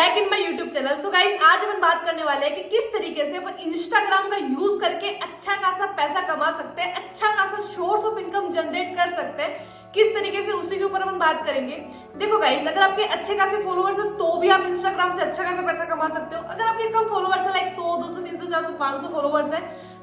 Back in my YouTube channel. So guys, आज अपन बात करने वाले हैं कि किस तरीके से अपन इंस्टाग्राम का यूज करके अच्छा खासा पैसा कमा सकते हैं, अच्छा खासा सोर्स ऑफ इनकम जनरेट कर सकते हैं, किस तरीके से, उसी के ऊपर अपन बात करेंगे। देखो गाइस, अगर आपके अच्छे खासे फॉलोअर्स हैं तो भी आप इंस्टाग्राम से अच्छा खासा पैसा कमा सकते हो। अगर आपके कम फॉलोअर्स है, लाइक 100, 200, 300, 400, 500 फॉलोअर्स है,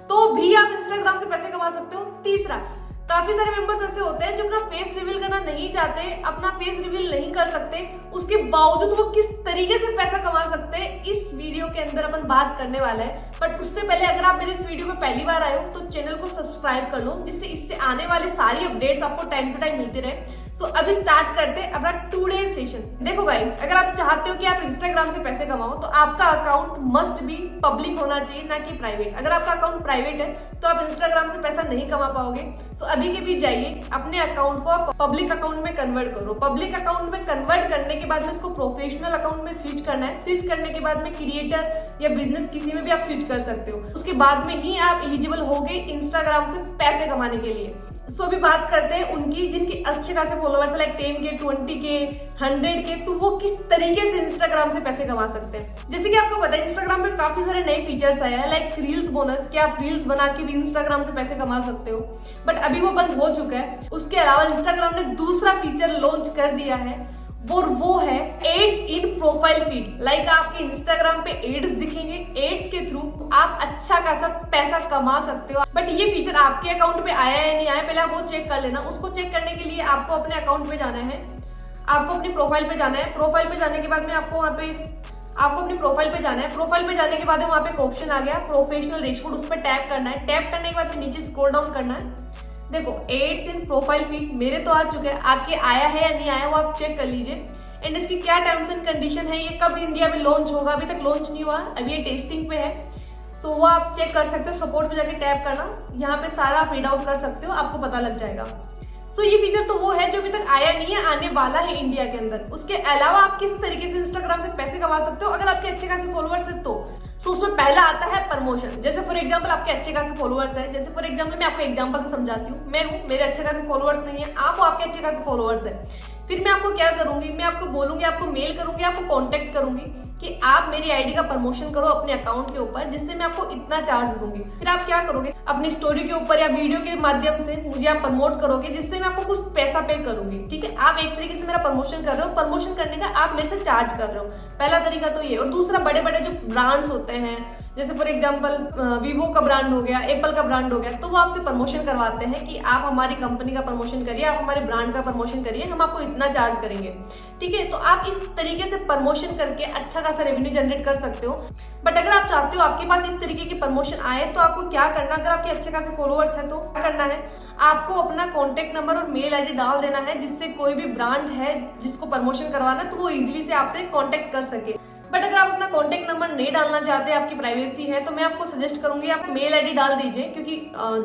तो भी आप इंस्टाग्राम से पैसे कमा सकते हो। तीसरा, काफी सारे मेंबर्स ऐसे होते हैं जो अपना फेस रिवील करना नहीं चाहते, अपना फेस रिवील नहीं कर सकते, उसके बावजूद वो किस तरीके से पैसा कमा सकते हैं, इस वीडियो के अंदर अपन बात करने वाले हैं। बट उससे पहले अगर आप मेरे इस वीडियो में पहली बार आए हो तो चैनल को सब्सक्राइब कर लो, जिससे इससे आने वाली सारी अपडेट्स आपको टाइम टू टाइम मिलती रहे। सो अभी स्टार्ट करते हैं अपना 2 डेज सेशन। देखो गाइस, अगर आप चाहते हो कि आप इंस्टाग्राम से पैसे कमाओ तो आपका अकाउंट मस्ट बी पब्लिक होना चाहिए, ना कि प्राइवेट। अगर आपका अकाउंट प्राइवेट है तो आप इंस्टाग्राम से पैसा नहीं कमा पाओगे। सो अभी के भी जाइए, अपने अकाउंट को आप पब्लिक अकाउंट में कन्वर्ट करो। पब्लिक अकाउंट में कन्वर्ट करने के बाद में इसको प्रोफेशनल अकाउंट में स्विच करना है। स्विच करने के बाद में क्रिएटर या बिजनेस किसी में भी आप स्विच कर सकते हो। उसके बाद में ही आप एलिजिबल हो गए इंस्टाग्राम से पैसे कमाने के लिए। सो अभी बात करते हैं उनकी जिनके अच्छे खासे फॉलोअर्स है, लाइक 10K, 20K, 100K, तो वो किस तरीके से इंस्टाग्राम से पैसे कमा सकते हैं। जैसे कि आपको पता है इंस्टाग्राम पे काफी सारे नए फीचर्स आए हैं, लाइक रील्स बोनस, कि आप रील्स बना के भी इंस्टाग्राम से पैसे कमा सकते हो, बट अभी वो बंद हो चुका है। उसके अलावा इंस्टाग्राम ने दूसरा फीचर लॉन्च कर दिया है, वो है एड्स इन प्रोफाइल फीड। लाइक आपके इंस्टाग्राम पे एड्स दिखेंगे, एड्स के थ्रू आप अच्छा खासा पैसा कमा सकते हो। बट ये फीचर आपके अकाउंट पे आया है नहीं आया, पहले आप वो चेक कर लेना। उसको चेक करने के लिए आपको अपने अकाउंट पे जाना है, आपको अपनी प्रोफाइल पे जाना है। प्रोफाइल पे जाने के बाद में आपको अपनी प्रोफाइल पे जाना है। प्रोफाइल पे जाने के बाद वहाँ पे एक ऑप्शन आ गया प्रोफेशनल डैशबोर्ड, उस पर टैप करना है। टैप करने के बाद में नीचे स्क्रॉल डाउन करना है। देखो एड्स इन प्रोफाइल फीड मेरे तो आ चुके हैं, आपके आया है या नहीं आया वो आप चेक कर लीजिए। एंड इसकी क्या टर्म्स एंड कंडीशन है, ये कब इंडिया में लॉन्च होगा, अभी तक लॉन्च नहीं हुआ, अभी ये टेस्टिंग पे है। सो वो आप चेक कर सकते हो। सपोर्ट पे जाके टैप करना, यहाँ पे सारा आप रीड आउट कर सकते हो, आपको पता लग जाएगा। सो ये फीचर तो वो है जो अभी तक आया नहीं है, आने वाला है इंडिया के अंदर। उसके अलावा आप किस तरीके से इंस्टाग्राम से पैसे कमा सकते हो अगर आपके अच्छे खासे फॉलोअर्स है तो। सो उसमें पहला आता है प्रमोशन। जैसे फॉर एग्जांपल आपके अच्छे खासे फॉलोअर्स है, जैसे फॉर एग्जांपल मैं आपको एग्जांपल से समझाती हूँ। मैं हूँ, मेरे अच्छे खासे फॉलोअर्स नहीं है, आप हो, आपके अच्छे खासे फॉलोअर्स है। फिर मैं आपको क्या करूंगी, मैं आपको बोलूंगी, आपको मेल करूंगी, आपको कांटेक्ट करूंगी कि आप मेरी आईडी का प्रमोशन करो अपने अकाउंट के ऊपर, जिससे मैं आपको इतना चार्ज दूंगी। फिर आप क्या करोगे, अपनी स्टोरी के ऊपर या वीडियो के माध्यम से मुझे आप प्रमोट करोगे, जिससे मैं आपको कुछ पैसा पे करूंगी। ठीक है, आप एक तरीके से मेरा प्रमोशन कर रहे हो, प्रमोशन करने का आप मेरे से चार्ज कर रहे हो। पहला तरीका तो ये। और दूसरा, बड़े बड़े जो ब्रांड्स होते हैं, जैसे फॉर एग्जांपल वीवो का ब्रांड हो गया, एप्पल का ब्रांड हो गया, तो वो आपसे प्रमोशन करवाते हैं कि आप हमारी कंपनी का प्रमोशन करिए, आप हमारे ब्रांड का प्रमोशन करिए, हम आपको इतना चार्ज करेंगे। ठीक है, तो आप इस तरीके से प्रमोशन करके अच्छा खासा रेवेन्यू जनरेट कर सकते हो। बट अगर आप चाहते हो आपके पास इस तरीके की प्रमोशन आए तो आपको क्या करना, अगर आपके अच्छे खासे फॉलोअर्स है तो क्या करना है, आपको अपना कॉन्टेक्ट नंबर और मेल आईडी डाल देना है, जिससे कोई भी ब्रांड है जिसको प्रमोशन करवाना है तो वो इजिली से आपसे कॉन्टेक्ट कर सके। बट अगर आप अपना कॉन्टेक्ट नंबर नहीं डालना चाहते, आपकी प्राइवेसी है, तो मैं आपको सजेस्ट करूंगी आप मेल आईडी डाल दीजिए, क्योंकि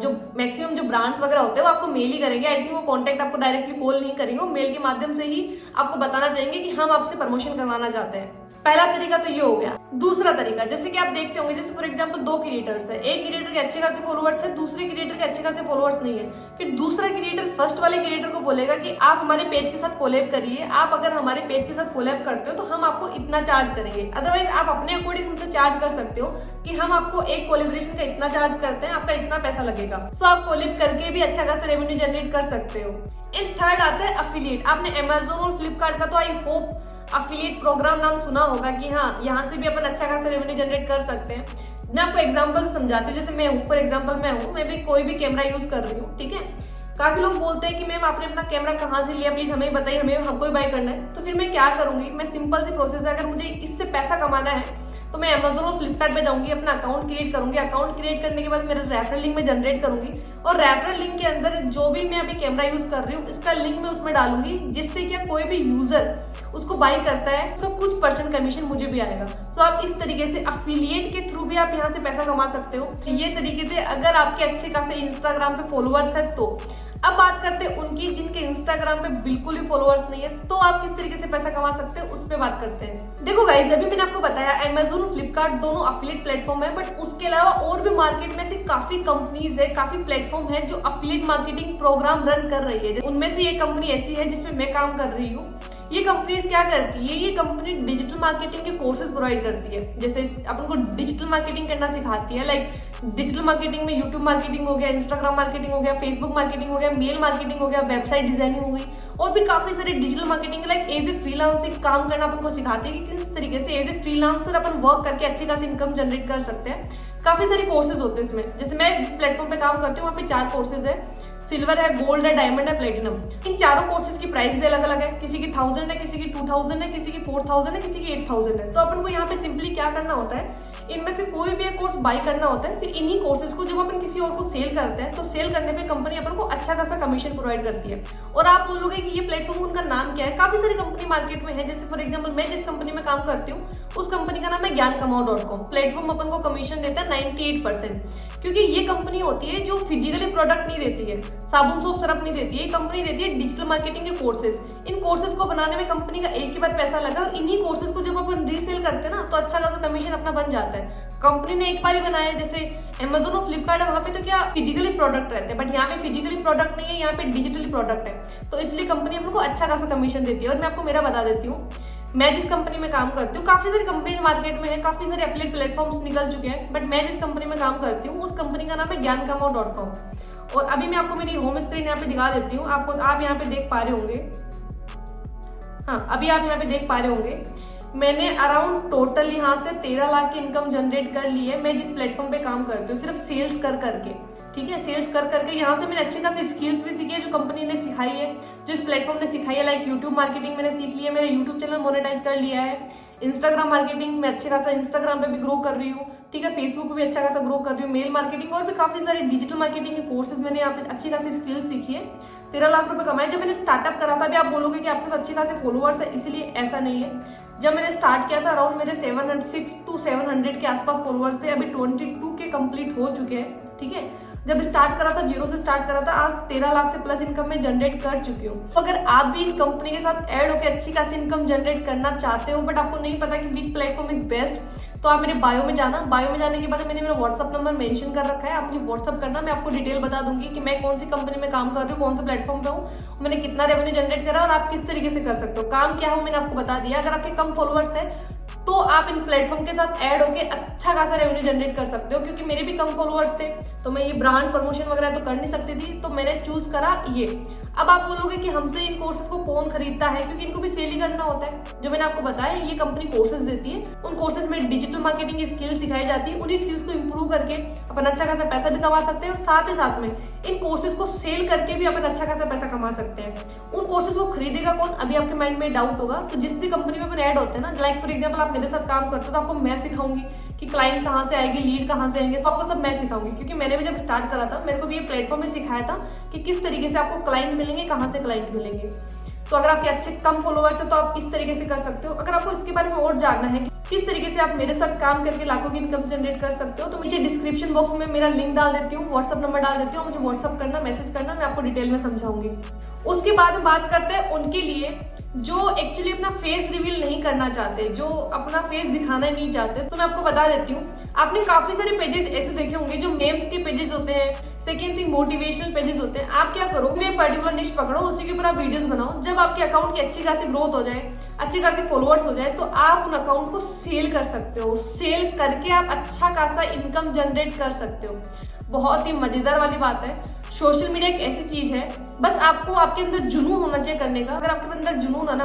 जो मैक्सिमम जो ब्रांड्स वगैरह होते हैं वो आपको मेल ही करेंगे। आई थिंक वो कॉन्टेक्ट आपको डायरेक्टली कॉल नहीं करेंगे, वो मेल के माध्यम से ही आपको बताना चाहेंगे कि हम आपसे प्रमोशन करवाना चाहते हैं। पहला तरीका तो ये हो गया। दूसरा तरीका, जैसे कि आप देखते होंगे, जैसे फॉर एग्जांपल 2 क्रिएटर्स है, एक क्रिएटर के अच्छे खासे फॉलोअर्स है, दूसरे क्रिएटर के अच्छे खासे फॉलोअर्स नहीं है। फिर दूसरा क्रिएटर फर्स्ट वाले क्रिएटर को बोलेगा कि आप हमारे पेज के साथ कोलैब करिए, आप अगर हमारे पेज के साथ कोलैब करते हो तो हम आपको इतना चार्ज करेंगे। अदरवाइज आप अपने अकॉर्डिंग उनसे चार्ज कर सकते हो कि हम आपको एक कोलैबोरेशन का इतना चार्ज करते हैं, आपका इतना पैसा लगेगा। सो आप कोलैब करके भी अच्छा खासा रेवेन्यू जनरेट कर सकते हो। इन थर्ड आता है अफिलिएट। आपने अमेजोन और फ्लिपकार्ट का तो आई होप अफिलिएट प्रोग्राम नाम सुना होगा कि हाँ, यहाँ से भी अपन अच्छा खासा रेवेन्यू जनरेट कर सकते हैं। मैं आपको एग्जांपल समझाती हूँ। जैसे मैं हूँ, फॉर एग्जांपल मैं भी कोई भी कैमरा यूज कर रही हूँ। ठीक है, काफी लोग बोलते हैं कि मैम आपने अपना कैमरा कहाँ से लिया, प्लीज हमें बताइए, हमें हमको ही बाय करना है। तो फिर मैं क्या करूंगी, मैं सिंपल सी प्रोसेस है, अगर मुझे इससे पैसा कमाना है तो मैं अमेजोन और फ्लिपकार्ट पे जाऊंगी, अपना अकाउंट क्रिएट करूंगी। अकाउंट क्रिएट करने के बाद मेरा रेफरल लिंक में जनरेट करूंगी, और रेफरल लिंक के अंदर जो भी मैं अभी कैमरा यूज कर रही हूँ इसका लिंक मैं उसमें डालूंगी, जिससे क्या कोई भी यूजर उसको बाई करता है तो कुछ % कमीशन मुझे भी आएगा। तो आप इस तरीके से अफिलिएट के थ्रू भी आप यहाँ से पैसा कमा सकते हो। ये तरीके थे अगर आपके अच्छे खासे इंस्टाग्राम पे फॉलोअर्स है तो। अब बात करते हैं उनकी जिनके इंस्टाग्राम पे बिल्कुल भी फॉलोअर्स नहीं है, तो आप किस तरीके से पैसा कमा सकते हैं उस पर बात करते हैं। देखो गाइस, अभी मैंने आपको बताया अमेजोन और फ्लिपकार्ट दोनों अफिलिएट प्लेटफॉर्म है, बट उसके अलावा और भी मार्केट में से काफी कंपनीज है, काफी प्लेटफॉर्म है जो अफिलिएट मार्केटिंग प्रोग्राम रन कर रही है। उनमें से ये कंपनी ऐसी है जिसमें मैं काम कर रही हूँ। ये कंपनीज क्या करती है, ये कंपनी डिजिटल मार्केटिंग के कोर्सेज प्रोवाइड करती है। जैसे अपन को डिजिटल मार्केटिंग करना सिखाती है, लाइक डिजिटल मार्केटिंग में यूट्यूब मार्केटिंग हो गया, इंस्टाग्राम मार्केटिंग हो गया, फेसबुक मार्केटिंग हो गया, मेल मार्केटिंग हो गया, वेबसाइट डिजाइनिंग हो गई, और भी काफी सारे digital marketing like as a freelancing काम करना अपन को सिखाती है कि किस तरीके से एज ए फ्रीलांसर अपन वर्क करके अच्छी खासी इनकम जनरेट कर सकते हैं। काफी सारे कोर्सेज होते हैं इसमें। जैसे मैं जिस प्लेटफॉर्म पे काम करती हूँ वहाँ पे 4 कोर्सेज है, सिल्वर है, गोल्ड है, डायमंड है, प्लेटिनम। इन चारों कोर्सेज की प्राइस भी अलग अलग है, किसी की 1000 है, किसी की 2000 है, किसी की 4000 है, किसी की 8000 है। तो अपन को यहाँ पे सिंपली क्या करना होता है, इनमें से कोई भी एक कोर्स बाय करना होता है, फिर इन्हीं कोर्सेज को जब अपन किसी और को सेल करते हैं तो सेल करने पे कंपनी अपन को अच्छा खासा कमीशन प्रोवाइड करती है। और आप बोलोगे कि ये प्लेटफॉर्म उनका नाम क्या है, काफी सारी कंपनी मार्केट में है। जैसे फॉर एग्जाम्पल मैं जिस कंपनी में काम करती हूँ उस कंपनी का नाम है ज्ञानकमाओ.com। प्लेटफॉर्म अपन को कमीशन देता है 98%, क्योंकि ये कंपनी होती है जो फिजिकली प्रोडक्ट नहीं देती है, साबुन सोप सरफ नहीं देती है, ये कंपनी देती है डिजिटल मार्केटिंग के कोर्सेज। इन कोर्सेज को बनाने में कंपनी का एक ही बार पैसा लगा, और इन्हीं कोर्सेज को जब अपन रीसेल करते हैं ना तो अच्छा खासा कमीशन अपना बन जाता है। कंपनी ने एक बार ही बनाया, जैसे Amazon और फ्लिपकार्ट है, वहां पे तो क्या फिजिकली प्रोडक्ट रहते हैं, बट यहाँ पे फिजिकली प्रोडक्ट नहीं है, यहाँ पे डिजिटली प्रोडक्ट है। तो इसलिए कंपनी अपन को अच्छा खासा कमीशन देती है। और मैं आपको मेरा बता देती हूँ, मैं जिस कंपनी में काम करती हूँ, काफी सारी कंपनी मार्केट में है, काफी सारे एफिलिएट प्लेटफॉर्म्स निकल चुके हैं, बट मैं जिस कंपनी में काम करती हूँ उस कंपनी का नाम है ज्ञानकमाओ.com। और अभी मैं आपको मेरी होम स्क्रीन यहाँ पे दिखा देती हूँ, आप यहाँ पे देख पा रहे होंगे। हाँ, अभी आप यहाँ पे देख पा रहे होंगे मैंने अराउंड टोटल यहाँ से 13 लाख की इनकम जनरेट कर ली है, मैं जिस प्लेटफॉर्म पे काम करती हूँ, सिर्फ सेल्स कर करके। ठीक है, सेल्स कर करके यहाँ से मैंने अच्छी खासी स्किल्स भी सीखी है जो कंपनी ने सिखाई है, जो इस प्लेटफॉर्म ने सिखाई है। लाइक यूट्यूब मार्केटिंग मैंने सीख ली है, मेरा यूट्यूब चैनल मोनेटाइज कर लिया है, इंस्टाग्राम मार्केटिंग में अच्छे खासा इंस्टाग्राम पे भी ग्रो कर रही हूँ। ठीक है, फेसबुक पे भी अच्छा खासा ग्रो कर रही हूँ, मेल मार्केटिंग और भी काफी सारे डिजिटल मार्केटिंग के कोर्सेज मैंने यहाँ पे अच्छी खासी स्किल्स सीखी है। 13 लाख रुपए कमाए। जब मैंने स्टार्टअप करा था, अभी आप बोलोगे कि आपके तो अच्छे खासे फॉलोअर्स है, इसीलिए ऐसा नहीं है। जब मैंने स्टार्ट किया था अराउंड मेरे 6 to 700 के आसपास फॉलोअर्स थे, अभी 22 के कंप्लीट हो चुके हैं। ठीक है, जब स्टार्ट करा था, 0 से स्टार्ट करा था, आज 13 लाख से प्लस इनकम में जनरेट कर चुकी हूँ। तो अगर आप भी इन कंपनी के साथ ऐड होकर अच्छी खासी इनकम जनरेट करना चाहते हो, बट आपको नहीं पता कि विच प्लेटफॉर्म इज बेस्ट, तो आप मेरे बायो में जाना। बायो में जाने के बाद मैंने मेरा व्हाट्सअप नंबर मेंशन कर रखा है, आप मुझे व्हाट्सअप करना, मैं आपको डिटेल बता दूंगी कि मैं कौन सी कंपनी में काम कर रही हूँ, कौन से प्लेटफॉर्म पे हूँ, मैंने कितना रेवेन्यू जनरेट करा और आप किस तरीके से कर सकते हो। काम क्या हो मैंने आपको बता दिया। अगर आपके कम फॉलोअर्स है तो आप इन प्लेटफॉर्म के साथ ऐड होके अच्छा खासा रेवेन्यू जनरेट कर सकते हो। क्योंकि मेरे भी कम फॉलोअर्स थे तो मैं ये ब्रांड प्रमोशन वगैरह तो कर नहीं सकती थी, तो मैंने चूज करा ये। अब आप बोलोगे कि हमसे इन कोर्सेज को कौन खरीदता है, क्योंकि इनको भी सेल ही करना होता है। जो मैंने आपको बताया, ये कंपनी कोर्सेज देती है, उन कोर्सेज में डिजिटल मार्केटिंग की स्किल सिखाई जाती है। उन्हीं स्किल्स को इंप्रूव करके अपन अच्छा खासा पैसा भी कमा सकते हैं, और साथ ही साथ में इन कोर्सेज को सेल करके भी अपन अच्छा खासा पैसा कमा सकते हैं। उन कोर्सेज को खरीदेगा कौन, अभी आपके माइंड में डाउट होगा। तो जिस भी कंपनी में अपन ऐड होते हैं ना, लाइक फॉर एग्जाम्पल आप मेरे साथ काम करते हो, तो आपको मैं सिखाऊंगी कि क्लाइंट कहाँ से आएगी, लीड कहाँ से आएंगे, तो आपको सब मैं सिखाऊंगी। क्योंकि मैंने भी जब स्टार्ट करा था, मेरे को भी ये प्लेटफॉर्म में सिखाया था कि किस तरीके से आपको क्लाइंट मिलेंगे, कहाँ से क्लाइंट मिलेंगे। तो अगर आपके अच्छे कम फॉलोअर्स है तो आप इस तरीके से कर सकते हो। अगर आपको इसके बारे में और जानना है कि किस तरीके से आप मेरे साथ काम करके लाखों की इनकम जनरेट कर सकते हो, तो मुझे डिस्क्रिप्शन बॉक्स में मेरा लिंक डाल देती हूँ, व्हाट्सअप नंबर डाल देती हूँ, मुझे व्हाट्सअप करना, मैसेज करना, मैं आपको डिटेल में समझाऊंगी। उसके बाद हम बात करते हैं उनके लिए जो एक्चुअली अपना फेस रिवील नहीं करना चाहते, जो अपना फेस दिखाना नहीं चाहते। तो मैं आपको बता देती हूँ, आपने काफी सारे पेजेस ऐसे देखे होंगे जो मेम्स के पेजेस होते हैं, सेकेंड थिंग मोटिवेशनल पेजेस होते हैं। आप क्या करो, एक पर्टिकुलर निश पकड़ो, उसी के ऊपर आप वीडियोस बनाओ। जब आपके अकाउंट की अच्छी खासी ग्रोथ हो जाए, अच्छे खासे फॉलोअर्स हो जाए, तो आप उन अकाउंट को सेल कर सकते हो। सेल करके आप अच्छा खासा इनकम जनरेट कर सकते हो। बहुत ही मजेदार वाली बात है। सोशल मीडिया एक ऐसी चीज है, बस आपको आपके अंदर जुनून होना चाहिए करने का। अगर आपके अंदर जुनून है ना,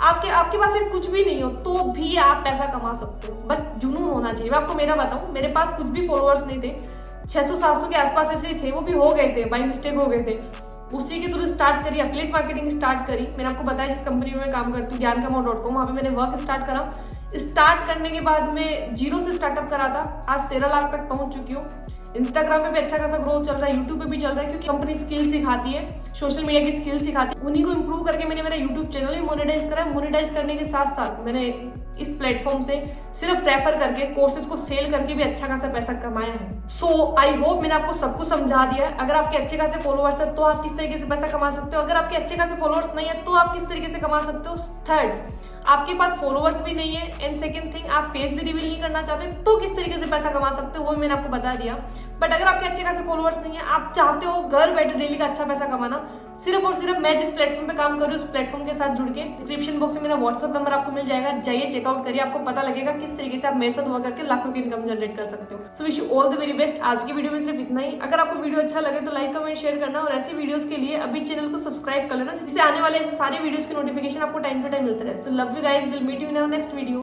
आपके पास कुछ भी नहीं हो तो भी आप पैसा कमा सकते हो, बट जुनून होना चाहिए। मैं आपको मेरा बताऊं, मेरे पास कुछ भी फॉलोअर्स नहीं थे, 600-700 के आसपास ऐसे थे, वो भी हो गए थे, बाई मिस्टेक हो गए थे। उसी के थ्रू स्टार्ट करी, एफिलिएट मार्केटिंग स्टार्ट करी। मैंने आपको बताया जिस कंपनी में मैं काम करती हूँ, ज्ञानकमाओ.com, वहाँ पे मैंने वर्क स्टार्ट करा। स्टार्ट करने के बाद में 0 से स्टार्टअप करा था, आज 13 लाख तक पहुंच चुकी हूँ। इंस्टाग्राम पे भी अच्छा खासा ग्रोथ चल रहा है, यूट्यूब पे भी चल रहा है, क्योंकि कंपनी स्किल सिखाती है, सोशल मीडिया की स्किल सिखाती है। उन्हीं को इंप्रूव करके मैंने मेरा यूट्यूब चैनल भी मोनेटाइज करा। मोनेटाइज करने के साथ साथ मैंने इस प्लेटफॉर्म से सिर्फ रेफर करके, कोर्सेज को सेल करके भी अच्छा खासा पैसा कमाया है। सो आई होप मैंने आपको सब कुछ समझा दिया है। अगर आपके अच्छे खासे फॉलोअर्स है तो आप किस तरीके से पैसा कमा सकते हो, अगर आपके अच्छे खासे फॉलोअर्स नहीं है तो आप किस तरीके से कमा सकते हो। थर्ड, आपके पास फॉलोअर्स भी नहीं है, एंड सेकंड थिंग आप फेस भी रिवील नहीं करना चाहते तो किस तरीके से पैसा कमा सकते हो, वो मैंने आपको बता दिया। बट अगर आपके अच्छे खासे फॉलोअर्स नहीं है, आप चाहते हो घर बैठे डेली का अच्छा पैसा कमाना, सिर्फ और सिर्फ मैं जिस प्लेटफॉर्म पे काम कर रही हूँ उस प्लेटफॉर्म के साथ जुड़ के। डिस्क्रिप्शन बॉक्स में मेरा व्हाट्सएप नंबर आपको मिल जाएगा, जाइए चेकआउट करिए, आपको पता लगेगा किस तरीके से आप मेरे साथ वर्क करके लाखों की इनकम जनरेट कर सकते हो। So wish you all the very best. आज की वीडियो में सिर्फ इतना ही। अगर आपको वीडियो अच्छा लगे तो लाइक कमेंट शेयर करना, और ऐसी वीडियोस के लिए अभी चैनल को सब्सक्राइब कर लेना, जिससे आने वाले ऐसे सारे वीडियोस की नोटिफिकेशन आपको टाइम टू टाइम मिलते रहे। So love you guys, will meet you in our next video.